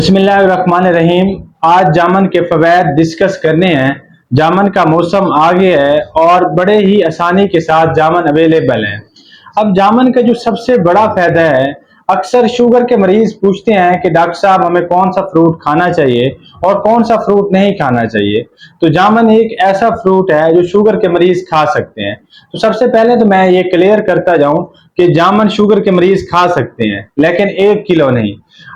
बिस्मिल्लाहिर्रहमानिर्रहीम। आज जामन के फ़वैद डिस्कस करने हैं। जामन का मौसम आ गया है और बड़े ही आसानी के साथ जामन अवेलेबल हैं। अब जामन का जो सबसे बड़ा फ़ायदा है, अक्सर शुगर के मरीज़ पूछते हैं कि डॉक्टर साहब हमें कौन सा फ्रूट खाना चाहिए और कौन सा फ्रूट नहीं खाना चाहिए। तो जामन एक ऐसा फ्रूट है जो शुगर के मरीज़ खा सकते हैं। तो सबसे पहले तो मैं ये क्लियर करता जाऊं कि जामन शुगर के मरीज़ खा सकते हैं, लेकिन 1 किलो नहीं।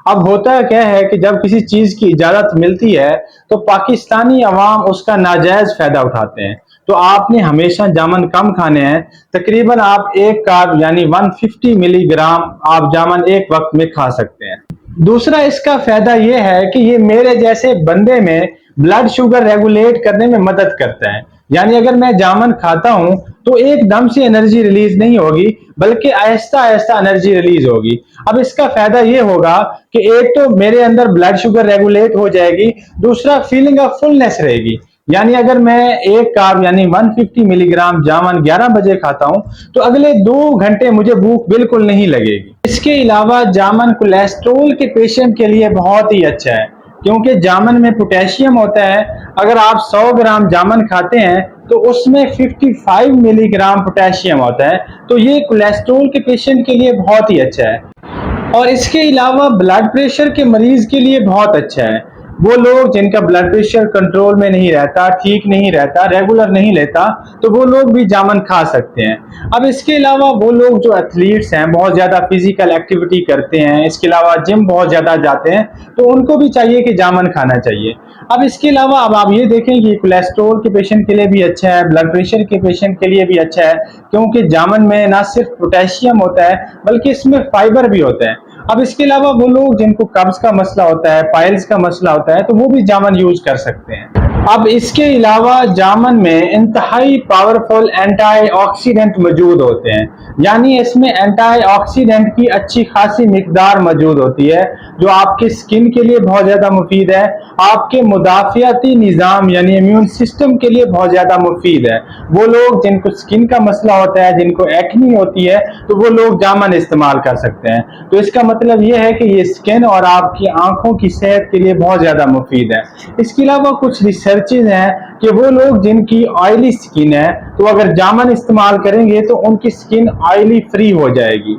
अब होता क्या है कि जब किसी चीज की इजाजत मिलती है तो पाकिस्तानी अवाम उसका नाजायज फायदा उठाते हैं। तो आपने हमेशा जामन कम खाने हैं। तकरीबन आप एक कार्ब यानी 150 मिलीग्राम आप जामन एक वक्त में खा सकते हैं। दूसरा इसका फायदा यह है कि ये मेरे जैसे बंदे में ब्लड शुगर रेगुलेट करने में मदद करता है। यानी अगर मैं जामन खाता हूं तो एकदम से एनर्जी रिलीज नहीं होगी, बल्कि आहिस्ता आहिस्ता एनर्जी रिलीज होगी। अब इसका फायदा ये होगा कि एक तो मेरे अंदर ब्लड शुगर रेगुलेट हो जाएगी, दूसरा फीलिंग ऑफ फुलनेस रहेगी। यानी अगर मैं एक कार्ब यानी 150 मिलीग्राम जामन 11 बजे खाता हूं तो अगले 2 घंटे मुझे भूख बिल्कुल नहीं लगेगी। इसके अलावा जामन कोलेस्ट्रोल के पेशेंट के लिए बहुत ही अच्छा है, क्योंकि जामन में पोटेशियम होता है। अगर आप 100 ग्राम जामन खाते हैं तो उसमें 55 मिलीग्राम पोटेशियम होता है। तो ये कोलेस्ट्रोल के पेशेंट के लिए बहुत ही अच्छा है। और इसके अलावा ब्लड प्रेशर के मरीज के लिए बहुत अच्छा है। वो लोग जिनका ब्लड प्रेशर कंट्रोल में नहीं रहता, ठीक नहीं रहता, रेगुलर नहीं लेता, तो वो लोग भी जामन खा सकते हैं। अब इसके अलावा वो लोग जो एथलीट्स हैं, बहुत ज़्यादा फिजिकल एक्टिविटी करते हैं, इसके अलावा जिम बहुत ज़्यादा जाते हैं, तो उनको भी चाहिए कि जामन खाना चाहिए। अब इसके अलावा अब आप ये देखें कि कोलेस्ट्रोल के पेशेंट के लिए भी अच्छा है, ब्लड प्रेशर के पेशेंट के लिए भी अच्छा है, क्योंकि जामन में ना सिर्फ पोटेशियम होता है बल्कि इसमें फाइबर भी होता है। अब इसके अलावा वो लोग जिनको कब्ज का मसला होता है, पाइल्स का मसला होता है, तो वो भी जामन यूज कर सकते हैं। अब इसके अलावा जामन में इंतहाई पावरफुल एंटीऑक्सीडेंट मौजूद होते हैं। यानी इसमें एंटीऑक्सीडेंट की अच्छी खासी मिकदार मौजूद होती है, जो आपके स्किन के लिए बहुत ज्यादा मुफीद है, आपके मुदाफियाती निज़ाम यानी इम्यून सिस्टम के लिए बहुत ज्यादा मुफीद है। वो लोग जिनको स्किन का मसला होता है, जिनको एक्नी होती है, तो वो लोग जामन इस्तेमाल कर सकते हैं। तो इसका मतलब ये है कि ये स्किन और आपकी आंखों की सेहत के लिए बहुत ज्यादा मुफीद है। इसके अलावा कुछ रिसर्चेज हैं कि वो लोग जिनकी ऑयली स्किन है, तो अगर जामन इस्तेमाल करेंगे तो उनकी स्किन ऑयली फ्री हो जाएगी।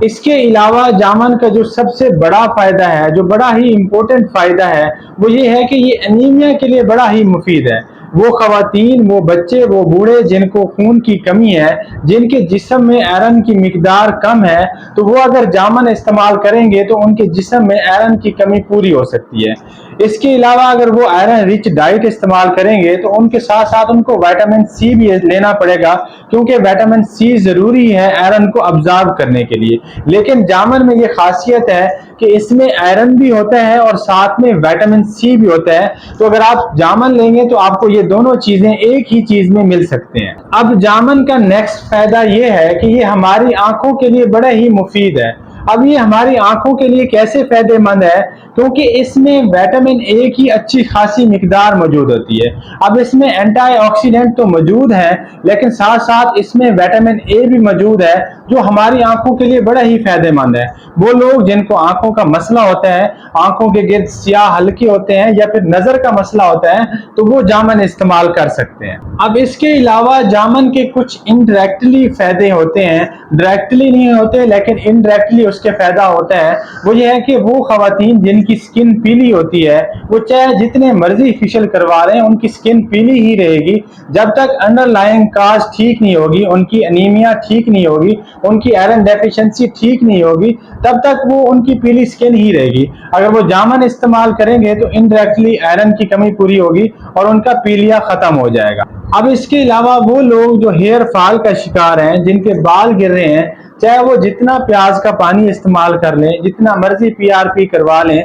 इसके अलावा जामन का जो सबसे बड़ा फायदा है, जो बड़ा ही इंपॉर्टेंट फायदा है, वो ये है कि ये एनीमिया के लिए बड़ा ही मुफीद है। वो खवातीन, वो बच्चे, वो बूढ़े जिनको खून की कमी है, जिनके जिस्म में आयरन की मिकदार कम है, तो वो अगर जामन इस्तेमाल करेंगे तो उनके जिस्म में आयरन की कमी पूरी हो सकती है। इसके अलावा अगर वो आयरन रिच डाइट इस्तेमाल करेंगे तो उनके साथ साथ उनको विटामिन सी भी लेना पड़ेगा, क्योंकि विटामिन सी जरूरी है आयरन को अब्जॉर्ब करने के लिए। लेकिन जामन में ये खासियत है कि इसमें आयरन भी होता है और साथ में विटामिन सी भी होता है। तो अगर आप जामन लेंगे तो आपको ये दोनों चीजें एक ही चीज में मिल सकते हैं। अब जामन का नेक्स्ट फायदा ये है कि ये हमारी आंखों के लिए बड़ा ही मुफीद है। अब ये हमारी आंखों के लिए कैसे फायदेमंद है, क्योंकि इसमें विटामिन ए की अच्छी खासी मिकदार मौजूद होती है। अब इसमें एंटीऑक्सीडेंट तो मौजूद है, लेकिन साथ साथ इसमें विटामिन ए भी मौजूद है, जो हमारी आंखों के लिए बड़ा ही फायदेमंद है। वो लोग जिनको आंखों का मसला होता है, आंखों के गिर्द स्याह हल्के होते हैं, या फिर नजर का मसला होता है, तो वो जामन इस्तेमाल कर सकते हैं। अब इसके अलावा जामन के कुछ इनडायरेक्टली फायदे होते हैं, डायरेक्टली नहीं होते लेकिन इनडायरेक्टली उसके फायदा होता है। वो ये है कि वो खवातीन जिनकी स्किन पीली होती है, वो चाहे जितने मर्जी फेशियल करवा रहे हैं, उनकी स्किन पीली ही रहेगी जब तक अंडरलाइंग काज ठीक नहीं होगी, उनकी एनीमिया ठीक नहीं होगी, उनकी आयरन डेफिशिएंसी ठीक नहीं होगी, तब तक वो उनकी पीली स्किन ही रहेगी। अगर वो जामन इस्तेमाल करेंगे तो इनडायरेक्टली आयरन की कमी पूरी होगी और उनका पीलिया खत्म हो जाएगा। अब इसके अलावा वो लोग जो हेयर फॉल का शिकार हैं, जिनके बाल गिर रहे हैं, चाहे वो जितना प्याज का पानी इस्तेमाल कर लें, जितना मर्जी पीआरपी करवा लें,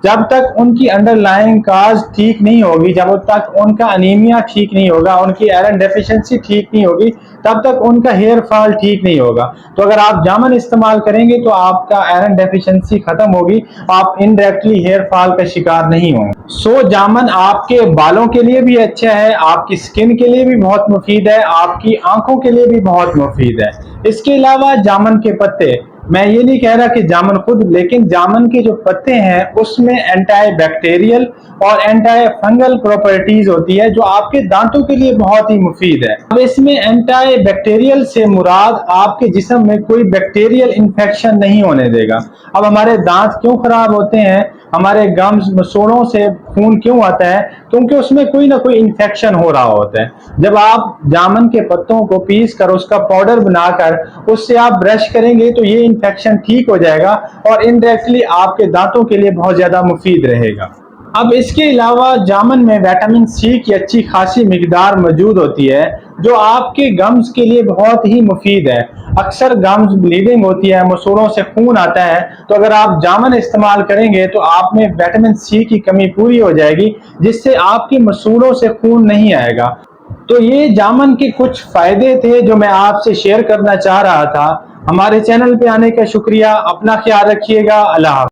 जब तक उनकी अंडरलाइंग काज ठीक नहीं होगी, जब तक उनका अनीमिया ठीक नहीं होगा, उनकी आयरन डेफिशिएंसी ठीक नहीं होगी, तब तक उनका हेयर फॉल ठीक नहीं होगा। तो अगर आप जामन इस्तेमाल करेंगे तो आपका आयरन डेफिशिएंसी खत्म होगी, आप इनडायरेक्टली हेयर फॉल का शिकार नहीं होंगे। सो जामन आपके बालों के लिए भी अच्छा है, आपकी स्किन के लिए भी बहुत मुफीद है, आपकी आंखों के लिए भी बहुत मुफीद है। इसके अलावा जामन के पत्ते मैं ये नहीं कह रहा कि जामुन खुद, लेकिन जामुन के जो पत्ते हैं उसमें एंटी बैक्टीरियल और एंटी फंगल प्रॉपर्टीज होती है जो आपके दांतों के लिए बहुत ही मुफीद है। अब इसमें एंटी बैक्टीरियल से मुराद आपके जिस्म में कोई बैक्टीरियल इन्फेक्शन नहीं होने देगा। अब हमारे दांत क्यों खराब होते हैं, हमारे गम्स मसूड़ों से खून क्यों आता है, क्योंकि उसमें कोई ना कोई इन्फेक्शन हो रहा होता है। जब आप जामुन के पत्तों को पीस कर उसका पाउडर बनाकर उससे आप ब्रश करेंगे तो ये इन्फेक्शन ठीक हो जाएगा और इनडायरेक्टली आपके दांतों के लिए बहुत ज्यादा मुफीद रहेगा। अब इसके अलावा जामुन में विटामिन सी की अच्छी खासी मिकदार मौजूद होती है जो आपके गम्स के लिए बहुत ही मुफीद है। अक्सर गम्स ब्लीडिंग होती है, मसूड़ों से खून आता है, तो अगर आप जामुन इस्तेमाल करेंगे तो आप में विटामिन सी की कमी पूरी हो जाएगी, जिससे आपकी मसूड़ों से खून नहीं आएगा। तो ये जामुन के कुछ फायदे थे जो मैं आपसे शेयर करना चाह रहा था। हमारे चैनल पे आने का शुक्रिया। अपना ख्याल रखिएगा। अल्लाह हाफ़िज़।